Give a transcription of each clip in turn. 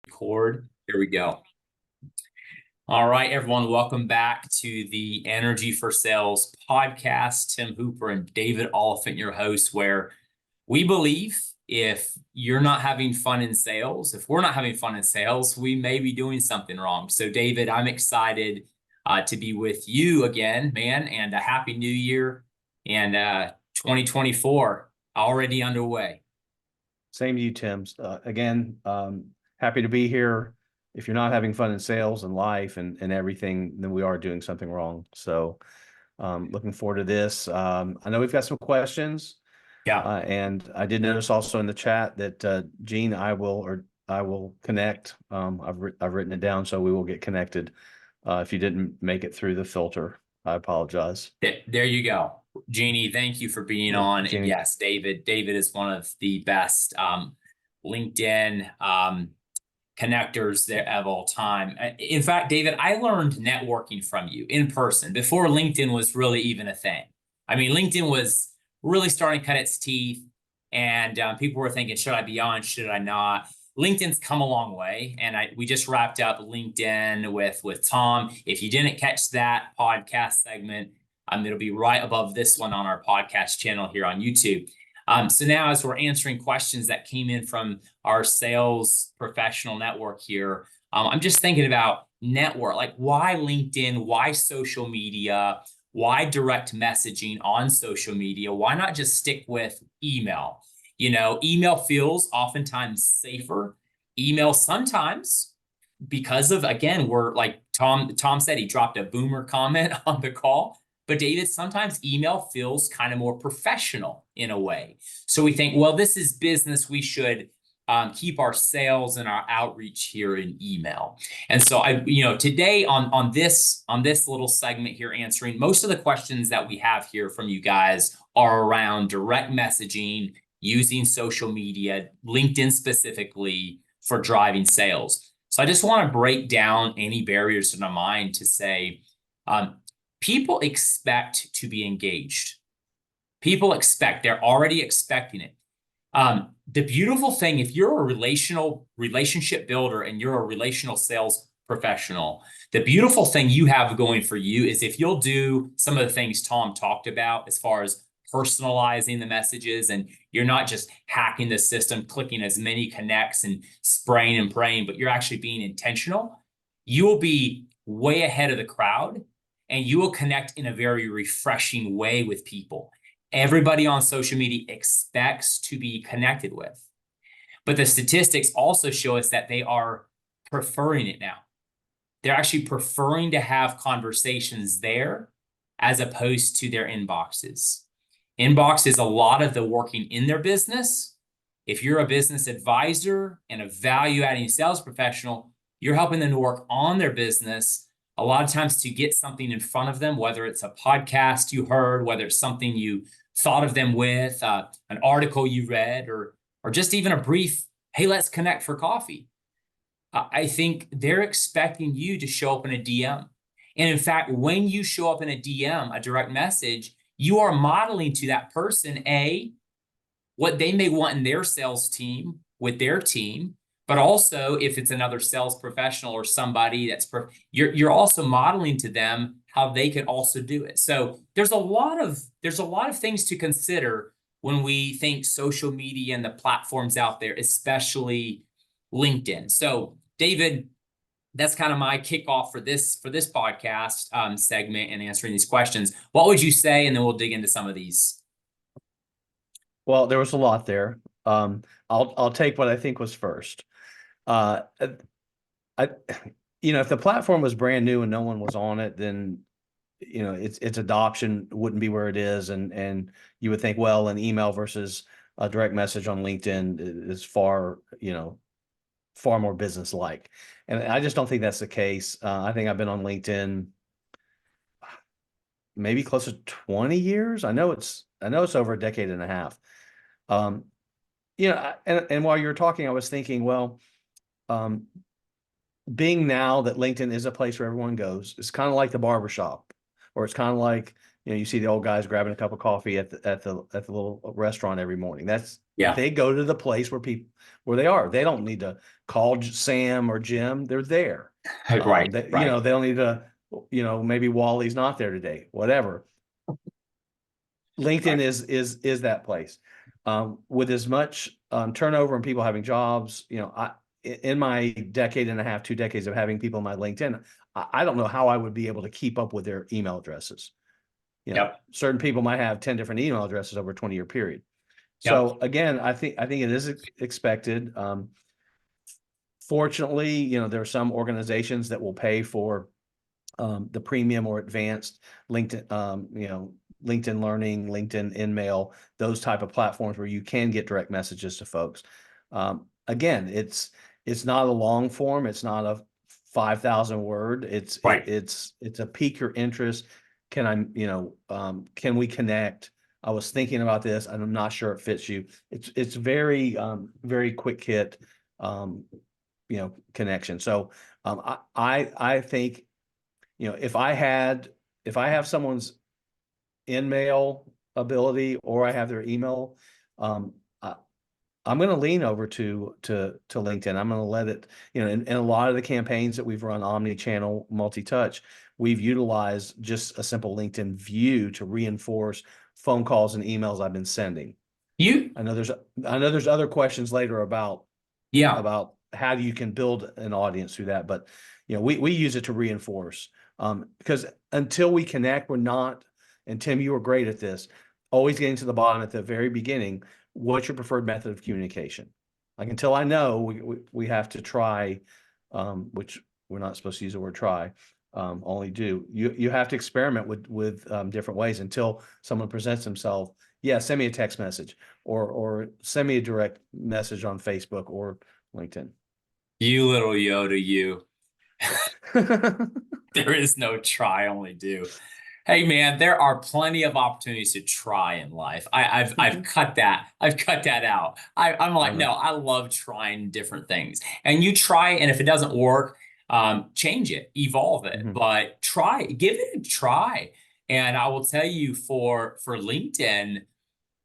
Record. Here we go. All right, everyone, welcome back to the Energy for Sales podcast. Tim Hooper and David Oliphant, your hosts, where we believe if you're not having fun in sales, if we're not having fun in sales, we may be doing something wrong. So, David, I'm excited to be with you again, man, and a happy new year and 2024 already underway. Same to you, Tim. Again, happy to be here. If you're not having fun in sales and life and everything, then we are doing something wrong. So looking forward to this. I know we've got some questions. Yeah. And I did notice also in the chat that Gene, I will connect. I've written it down, so we will get connected. If you didn't make it through the filter, I apologize. There you go. Jeannie, thank you for being on. Jeannie. And yes, David is one of the best LinkedIn connectors there of all time. In fact, David, I learned networking from you in person before LinkedIn was really even a thing. I mean, LinkedIn was really starting to cut its teeth, and people were thinking, should I be on? Should I not? LinkedIn's come a long way, and we just wrapped up LinkedIn with Tom. If you didn't catch that podcast segment, it'll be right above this one on our podcast channel here on YouTube. So now, as we're answering questions that came in from our sales professional network here, I'm just thinking about network, like why LinkedIn, why social media, why direct messaging on social media? Why not just stick with email? You know, email feels oftentimes safer. Email sometimes, because of, again, we're like Tom said, he dropped a boomer comment on the call. But David, sometimes email feels kind of more professional in a way. So we think, well, this is business. We should keep our sales and our outreach here in email. And so today on this little segment here, answering most of the questions that we have here from you guys are around direct messaging, using social media, LinkedIn specifically, for driving sales. So I just want to break down any barriers in our mind to say, people expect to be engaged. People expect, they're already expecting it. The beautiful thing, if you're a relationship builder and you're a relational sales professional, the beautiful thing you have going for you is if you'll do some of the things Tom talked about as far as personalizing the messages, and you're not just hacking the system, clicking as many connects and spraying and praying, but you're actually being intentional, you will be way ahead of the crowd, and you will connect in a very refreshing way with people. Everybody on social media expects to be connected with. But the statistics also show us that they are preferring it now. They're actually preferring to have conversations there as opposed to their inboxes. Inbox is a lot of the working in their business. If you're a business advisor and a value-adding sales professional, you're helping them to work on their business a lot of times to get something in front of them, whether it's a podcast you heard, whether it's something you thought of them with, an article you read, or just even a brief, hey, let's connect for coffee. I think they're expecting you to show up in a DM. And in fact, when you show up in a DM, a direct message, you are modeling to that person, what they may want in their sales team with their team, but also if it's another sales professional or somebody you're also modeling to them how they can also do it. So there's a lot of things to consider when we think social media and the platforms out there, especially LinkedIn. So David, that's kind of my kickoff for this podcast segment and answering these questions. What would you say? And then we'll dig into some of these. Well, there was a lot there. I'll take what I think was first. If the platform was brand new and no one was on it, then its adoption wouldn't be where it is, and you would think, well, an email versus a direct message on LinkedIn is far more business-like, and I just don't think that's the case. I think I've been on LinkedIn maybe close to 20 years. I know it's over a decade and a half. And while you were talking, I was thinking, well, being now that LinkedIn is a place where everyone goes, it's kind of like the barbershop, or it's kind of like, you see the old guys grabbing a cup of coffee at the little restaurant every morning. That's Yeah. They go to the place where they are. They don't need to call Sam or Jim. They're there. Right. They, Right. they don't need to, maybe Wally's not there today, whatever. LinkedIn Right. is that place. With as much turnover and people having jobs, in my decade and a half, 2 decades of having people in my LinkedIn, I don't know how I would be able to keep up with their email addresses. Yep. Certain people might have 10 different email addresses over a 20-year period. Yep. So again, I think it is expected. Fortunately, there are some organizations that will pay for the premium or advanced LinkedIn, LinkedIn Learning, LinkedIn InMail, those type of platforms where you can get direct messages to folks. Again, it's not a long form. It's not a 5,000 word. It's Right. a pique your interest. Can we connect? I was thinking about this and I'm not sure it fits you. It's very, very quick hit, connection. So, I think, if I have someone's InMail ability or I have their email, I'm going to lean over to LinkedIn. I'm going to let it, in a lot of the campaigns that we've run, omni-channel, multi-touch, we've utilized just a simple LinkedIn view to reinforce phone calls and emails I've been sending. You. I know there's other questions later about Yeah. how you can build an audience through that, but we use it to reinforce, because until we connect, we're not, and Tim, you were great at this, always getting to the bottom at the very beginning. What's your preferred method of communication? Like, until I know, we have to try, which we're not supposed to use the word try, only do. You have to experiment with different ways until someone presents themselves. Yeah, send me a text message or send me a direct message on Facebook or LinkedIn. You little Yoda, you. There is no try, only do. Hey man, there are plenty of opportunities to try in life. I've cut that. I've cut that out. I'm like, no, I love trying different things. And you try, and if it doesn't work, change it, evolve it, but try, give it a try. And I will tell you, for LinkedIn,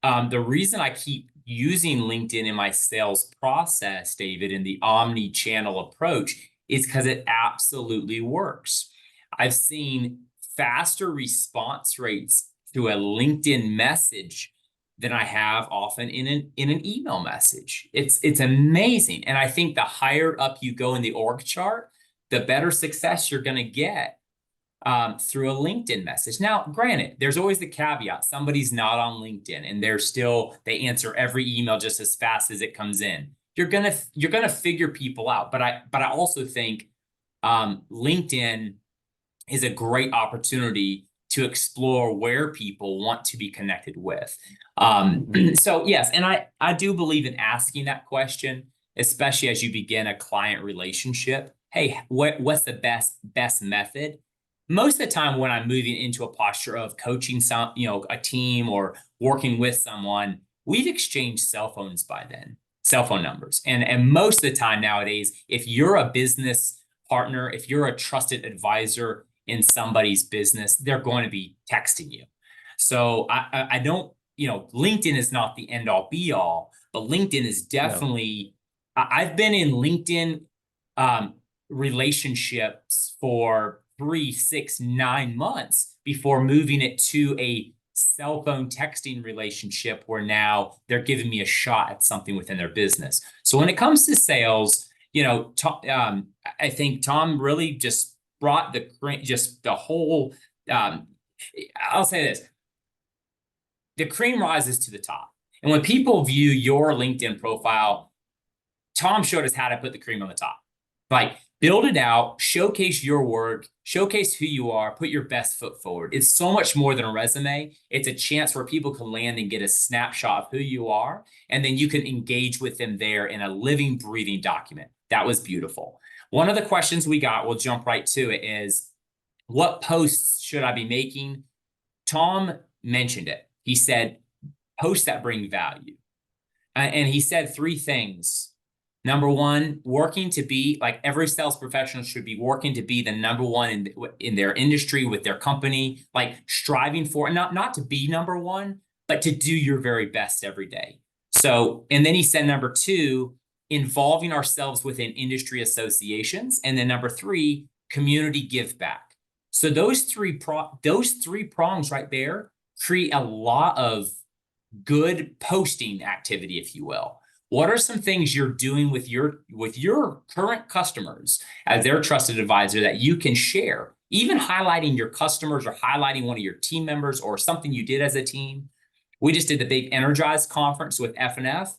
the reason I keep using LinkedIn in my sales process, David, in the omni-channel approach, is because it absolutely works. I've seen faster response rates to a LinkedIn message than I have often in an email message. It's amazing. And I think the higher up you go in the org chart, the better success you're going to get through a LinkedIn message. Now, granted, there's always the caveat: somebody's not on LinkedIn and they answer every email just as fast as it comes in. You're gonna figure people out. But I also think LinkedIn is a great opportunity to explore where people want to be connected with. So yes, and I do believe in asking that question, especially as you begin a client relationship. Hey, what's the best method? Most of the time when I'm moving into a posture of coaching a team or working with someone, we've exchanged cell phones by then, cell phone numbers. And most of the time nowadays, if you're a business partner, if you're a trusted advisor in somebody's business, they're going to be texting you. So I don't, LinkedIn is not the end all be all, but LinkedIn is definitely, I've been in LinkedIn relationships for 3, 6, 9 months before moving it to a cell phone texting relationship where now they're giving me a shot at something within their business. So when it comes to sales, I think Tom really just brought the whole, I'll say this, the cream rises to the top. And when people view your LinkedIn profile, Tom showed us how to put the cream on the top. Like, build it out, showcase your work, showcase who you are, put your best foot forward. It's so much more than a resume. It's a chance where people can land and get a snapshot of who you are, and then you can engage with them there in a living, breathing document. That was beautiful. One of the questions we got, we'll jump right to it, is what posts should I be making? Tom mentioned it. He said, posts that bring value. And he said 3 things. Number one, working to be, like, every sales professional should be working to be the number one in their industry, with their company, like striving for, not to be number one, but to do your very best every day. So, and then he said, number two, involving ourselves within industry associations. And then number three, community give back. So those three prongs right there create a lot of good posting activity, if you will. What are some things you're doing with your current customers as their trusted advisor that you can share, even highlighting your customers or highlighting one of your team members or something you did as a team? We just did the big Energize conference with FNF.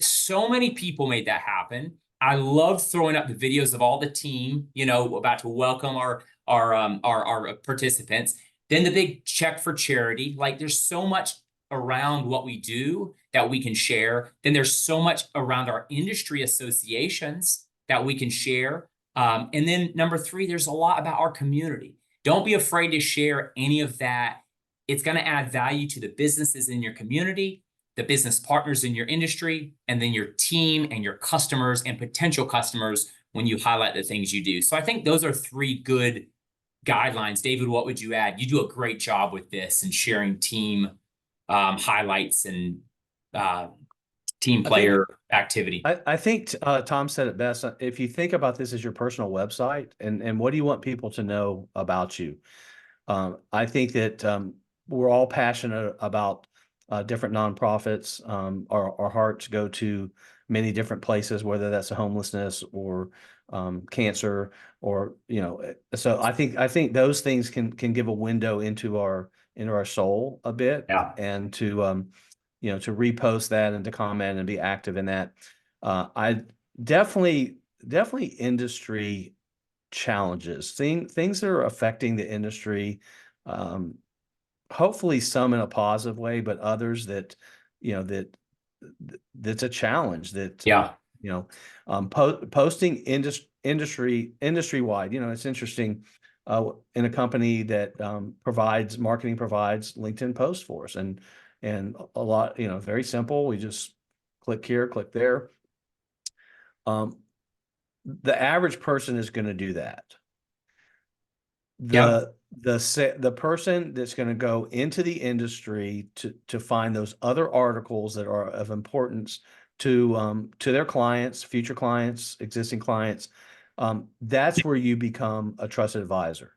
So many people made that happen. I love throwing up the videos of all the team, about to welcome our participants. Then the big check for charity. Like, there's so much around what we do that we can share. Then there's so much around our industry associations that we can share. And then number three, there's a lot about our community. Don't be afraid to share any of that. It's going to add value to the businesses in your community, the business partners in your industry, and then your team and your customers and potential customers when you highlight the things you do. So I think those are three good guidelines. David, what would you add? You do a great job with this and sharing team highlights and team player activity. I think Tom said it best. If you think about this as your personal website and what do you want people to know about you? I think that we're all passionate about different nonprofits. Our hearts go to many different places, whether that's homelessness or cancer, or so I think those things can give a window into our soul a bit. Yeah. And to to repost that and to comment and be active in that. I definitely industry challenges, things that are affecting the industry. Hopefully some in a positive way, but others that, that's a challenge that, Yeah. Posting industry wide, it's interesting, in a company that, marketing provides LinkedIn posts for us, and a lot, very simple. We just click here, click there. The average person is going to do that. The person that's going to go into the industry to find those other articles that are of importance to their clients, future clients, existing clients, that's where you become a trusted advisor,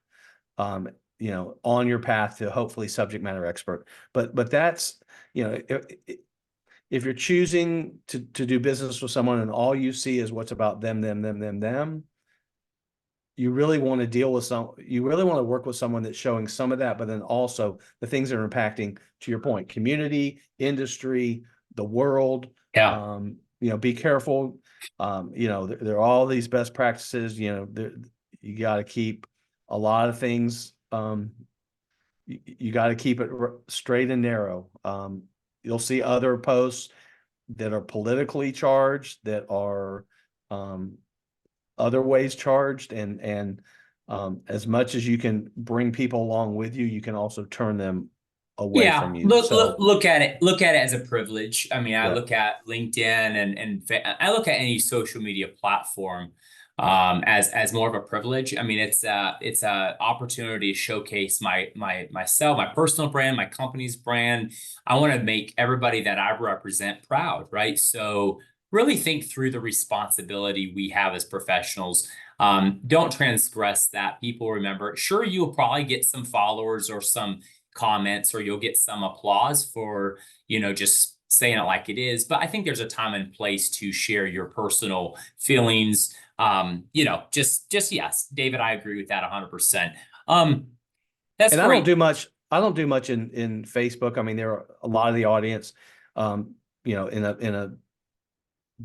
on your path to hopefully subject matter expert. But that's, if you're choosing to do business with someone and all you see is what's about them, you really want to work with someone that's showing some of that, but then also the things that are impacting, to your point, community, industry, the world. Yeah. Be careful. There are all these best practices, you got to keep a lot of things. You got to keep it straight and narrow. You'll see other posts that are politically charged, that are, other ways charged, and as much as you can bring people along with you, you can also turn them away from you. Look at it as a privilege. I mean, I look at LinkedIn and I look at any social media platform as more of a privilege. I mean, it's a opportunity to showcase myself, my personal brand, my company's brand. I want to make everybody that I represent proud, right? So really think through the responsibility we have as professionals. Don't transgress that. People remember, sure, you'll probably get some followers or some comments, or you'll get some applause for, just saying it like it is. But I think there's a time and place to share your personal feelings. Yes, David, I agree with that 100%. That's great. I don't do much in Facebook. I mean, there are a lot of the audience, in a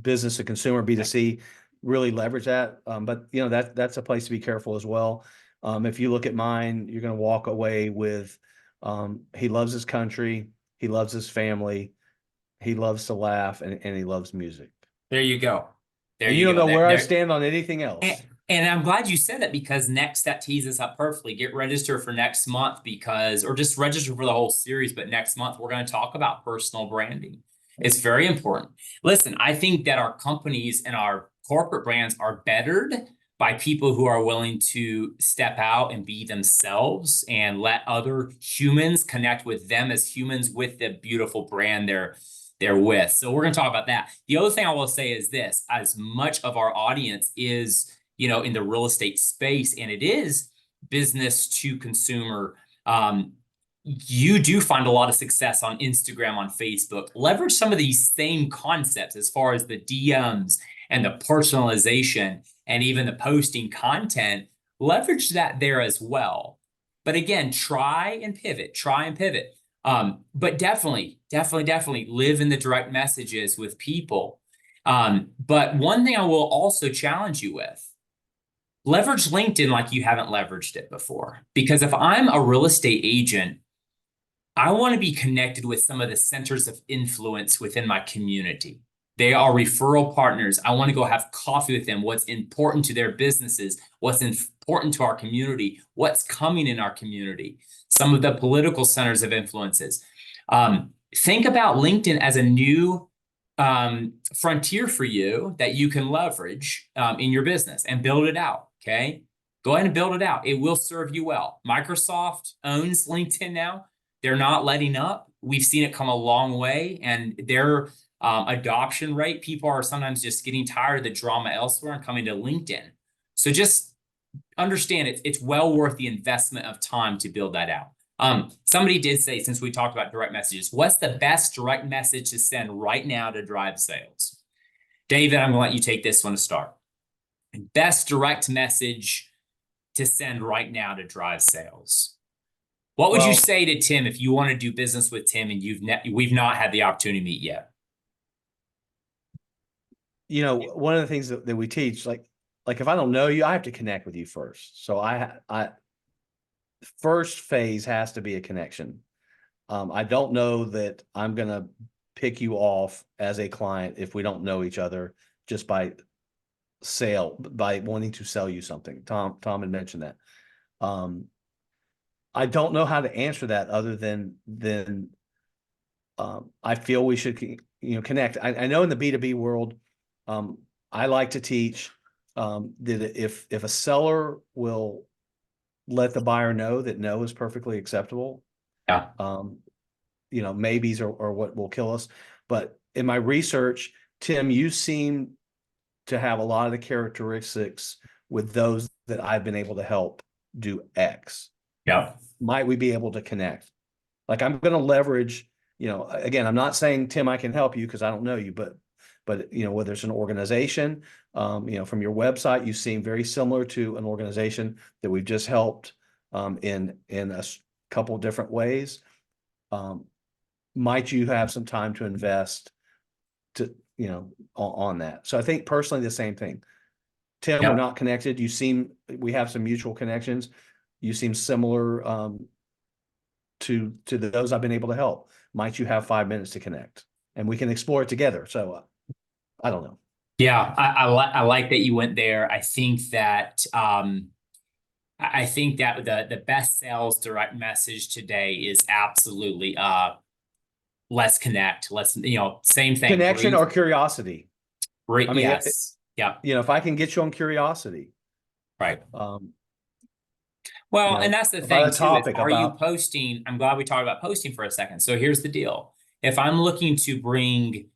business to consumer, B2C, really leverage that. But that's a place to be careful as well. If you look at mine, you're going to walk away with, he loves his country, he loves his family, he loves to laugh, and he loves music. There you go. You don't know where I stand on anything else. And I'm glad you said that, because that tees us up perfectly. Get registered for next month, or just register for the whole series. But next month, we're going to talk about personal branding. It's very important. Listen, I think that our companies and our corporate brands are bettered by people who are willing to step out and be themselves and let other humans connect with them as humans with the beautiful brand they're with. So we're going to talk about that. The other thing I will say is this: as much of our audience is, in the real estate space, and it is business to consumer, you do find a lot of success on Instagram, on Facebook. Leverage some of these same concepts as far as the DMs and the personalization and even the posting content. Leverage that there as well. But again, try and pivot. But definitely live in the direct messages with people. But one thing I will also challenge you with: leverage LinkedIn like you haven't leveraged it before. Because if I'm a real estate agent, I want to be connected with some of the centers of influence within my community. They are referral partners. I want to go have coffee with them. What's important to their businesses, what's important to our community, what's coming in our community, some of the political centers of influences. Think about LinkedIn as a new frontier for you that you can leverage in your business and build it out. Okay. Go ahead and build it out. It will serve you well. Microsoft owns LinkedIn now. They're not letting up. We've seen it come a long way, and their adoption rate, people are sometimes just getting tired of the drama elsewhere and coming to LinkedIn. So just understand it's well worth the investment of time to build that out. Somebody did say, since we talked about direct messages, what's the best direct message to send right now to drive sales? David, I'm gonna let you take this one to start. Best direct message to send right now to drive sales. What would you say to Tim if you want to do business with Tim and we've not had the opportunity to meet yet? One of the things that we teach, like if I don't know you, I have to connect with you first. So first phase has to be a connection. I don't know that I'm going to pick you off as a client if we don't know each other just by wanting to sell you something. Tom had mentioned that. I don't know how to answer that other than I feel we should connect. I know in the B2B world, I like to teach that if a seller will let the buyer know that no is perfectly acceptable, yeah, maybes are what will kill us. But in my research, Tim, you seem to have a lot of the characteristics with those that I've been able to help do X. yeah. Might we be able to connect? Like, I'm going to leverage, again, I'm not saying, Tim, I can help you because I don't know you, but whether it's an organization, from your website, you seem very similar to an organization that we've just helped in a couple of different ways. Might you have some time to invest on that? So I think personally the same thing. Tim, Yep. We're not connected. We have some mutual connections. You seem similar to those I've been able to help. Might you have 5 minutes to connect and we can explore it together? So I don't know. Yeah, I like that you went there. I think that the best sales direct message today is absolutely let's connect. Let's same thing. Connection or curiosity. I mean, yes. Yeah. If I can get you on curiosity. Right. Well, and that's the thing too, is are you posting? I'm glad we talked about posting for a second. So here's the deal. If I'm looking to bring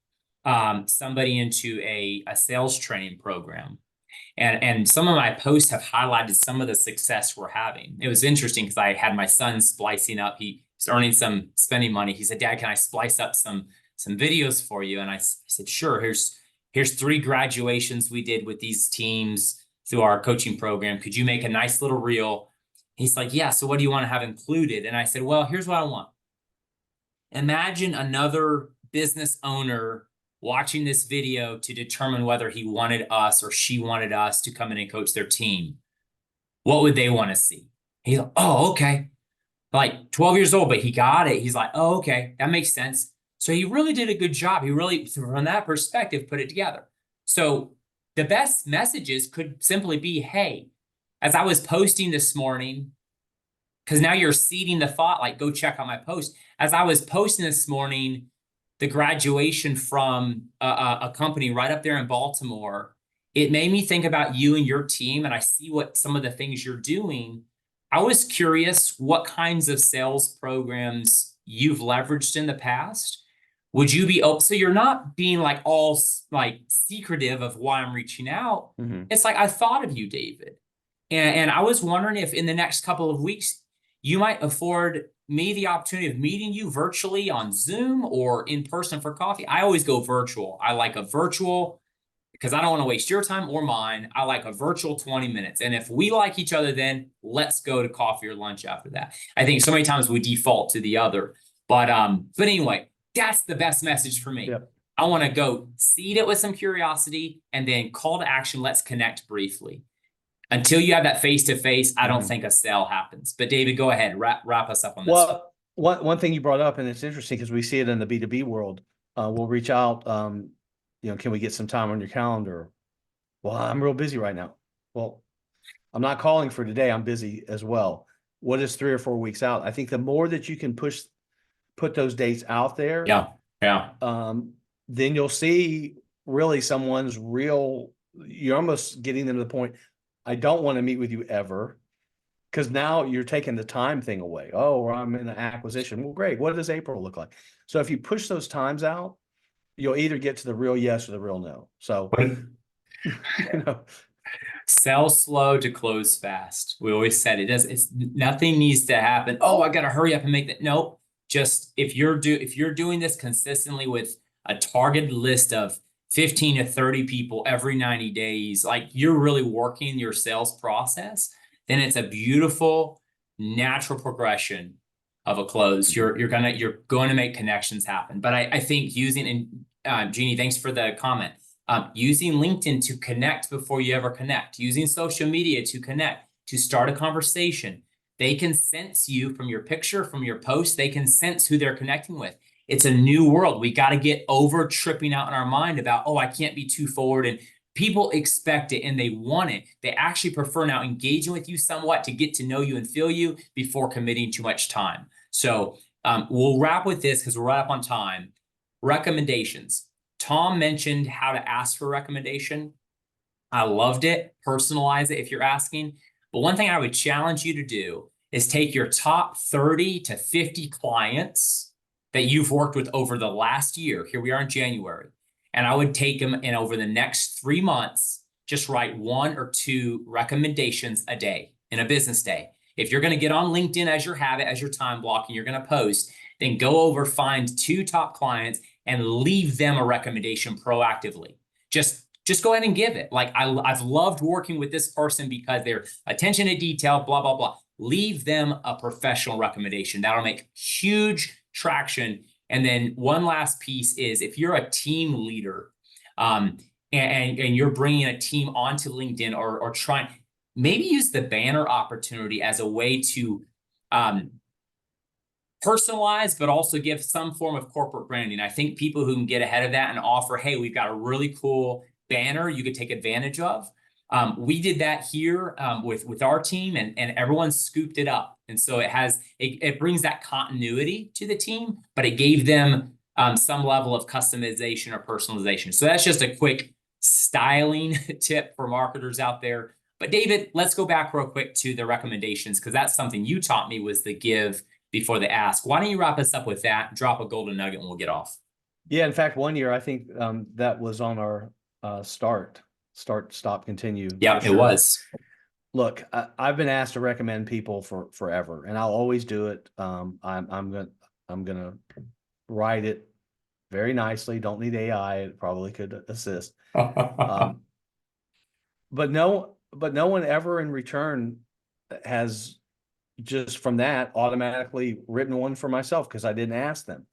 somebody into a sales training program, and some of my posts have highlighted some of the success we're having. It was interesting because I had my son splicing up. He's earning some spending money. He said, "Dad, can I splice up some videos for you?" And I said, "Sure. Here's 3 graduations we did with these teams through our coaching program. Could you make a nice little reel?" He's like, "Yeah, so what do you want to have included?" And I said, "Well, here's what I want. Imagine another business owner watching this video to determine whether he wanted us or she wanted us to come in and coach their team. What would they want to see?" He's like, "Oh, okay." Like 12 years old, but he got it. He's like, "Oh, okay, that makes sense." So he really did a good job. He really, from that perspective, put it together. So the best messages could simply be, "Hey, as I was posting this morning," because now you're seeding the thought, like, go check out my post. "As I was posting this morning, the graduation from a company right up there in Baltimore, it made me think about you and your team, and I see what some of the things you're doing. I was curious what kinds of sales programs you've leveraged in the past. would you be open? So you're not being like all like secretive of why I'm reaching out. Mhm. It's like, I thought of you, David. And I was wondering if in the next couple of weeks, you might afford me the opportunity of meeting you virtually on Zoom or in person for coffee. I always go virtual. I like a virtual because I don't want to waste your time or mine. I like a virtual 20 minutes. And if we like each other, then let's go to coffee or lunch after that. I think so many times we default to the other. But anyway, that's the best message for me. Yep. I want to go seed it with some curiosity and then call to action. Let's connect briefly. Until you have that face to face, I don't Mhm. think a sale happens. But David, go ahead, wrap us up on this. Well, one thing you brought up, and it's interesting because we see it in the B2B world. We'll reach out, can we get some time on your calendar? Well, I'm real busy right now. Well, I'm not calling for today. I'm busy as well. What is 3 or 4 weeks out? I think the more that you can put those dates out there, Yeah, yeah. then you'll see really someone's real, you're almost getting them to the point, I don't want to meet with you ever. Because now you're taking the time thing away. Oh, well, I'm in an acquisition. Well, great. What does April look like? So if you push those times out, you'll either get to the real yes or the real no. So, you know, Sell slow to close fast. We always said it's nothing needs to happen. Oh, I gotta hurry up and make that. Nope. Just if you're doing this consistently with a targeted list of 15 to 30 people every 90 days, like you're really working your sales process, then it's a beautiful natural progression of a close. You're going to make connections happen. But I think using, and Jeannie, thanks for the comment. Using LinkedIn to connect before you ever connect, using social media to connect, to start a conversation. They can sense you from your picture, from your post. They can sense who they're connecting with. It's a new world. We got to get over tripping out in our mind about, oh, I can't be too forward. And people expect it and they want it. They actually prefer now engaging with you somewhat to get to know you and feel you before committing too much time. So we'll wrap with this because we're right up on time. Recommendations. Tom mentioned how to ask for a recommendation. I loved it. Personalize it if you're asking. But one thing I would challenge you to do is take your top 30 to 50 clients that you've worked with over the last year. Here we are in January. And I would take them and over the next 3 months, just write 1 or 2 recommendations a day in a business day. If you're going to get on LinkedIn as your habit, as your time blocking, you're going to post, then go over, find 2 top clients and leave them a recommendation proactively. Just go ahead and give it. Like I've loved working with this person because their attention to detail, blah, blah, blah. Leave them a professional recommendation. That'll make huge traction. And then one last piece is if you're a team leader and you're bringing a team onto LinkedIn or trying, maybe use the banner opportunity as a way to personalize, but also give some form of corporate branding. I think people who can get ahead of that and offer, hey, we've got a really cool banner you could take advantage of. We did that here with our team and everyone scooped it up. And so it brings that continuity to the team, but it gave them some level of customization or personalization. So that's just a quick styling tip for marketers out there. But David, let's go back real quick to the recommendations because that's something you taught me was the give before the ask. Why don't you wrap us up with that, drop a golden nugget and we'll get off. Yeah, in fact, one year I think that was on our start, stop, continue. Yeah, it was. Look, I've been asked to recommend people for forever, and I'll always do it. I'm gonna write it very nicely. Don't need AI; it probably could assist. But no one ever in return has just from that automatically written one for myself because I didn't ask them.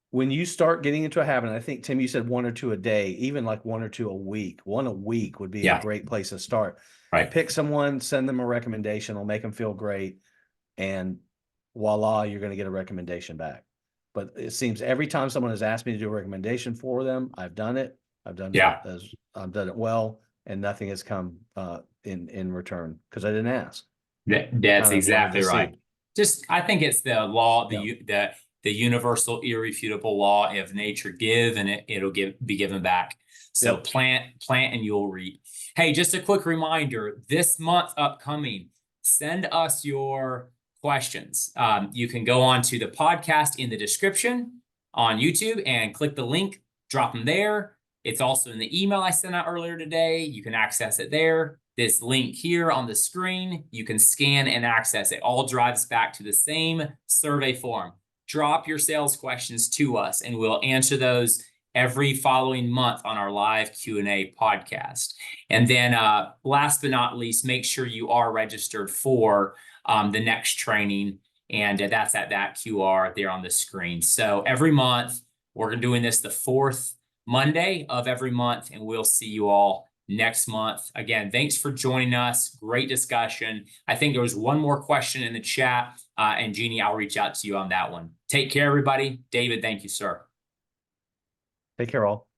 When you start getting into a habit, and I think Tim, you said 1 or 2 a day, even like 1 or 2 a week. 1 a week would be a great place to start. Right. Pick someone, send them a recommendation, it'll make them feel great, and voila, you're going to get a recommendation back. But it seems every time someone has asked me to do a recommendation for them, I've done it. I've done it well, and nothing has come in return because I didn't ask. That's exactly right. Just I think it's the law, the universal irrefutable law of nature. Give and it'll be given back. So plant and you'll reap. Hey, just a quick reminder, this month upcoming, send us your questions. You can go on to the podcast in the description. on YouTube and click the link, drop them there. It's also in the email I sent out earlier today. You can access it there. This link here on the screen, you can scan and access it. All drives back to the same survey form. Drop your sales questions to us and we'll answer those every following month on our live Q&A podcast. And then last but not least, make sure you are registered for the next training. And that's at that QR there on the screen. So every month, we're doing this the 4th Monday of every month, and we'll see you all next month. Again, thanks for joining us. Great discussion. I think there was one more question in the chat, and Jeannie, I'll reach out to you on that one. Take care, everybody. David, thank you, sir. Take care all.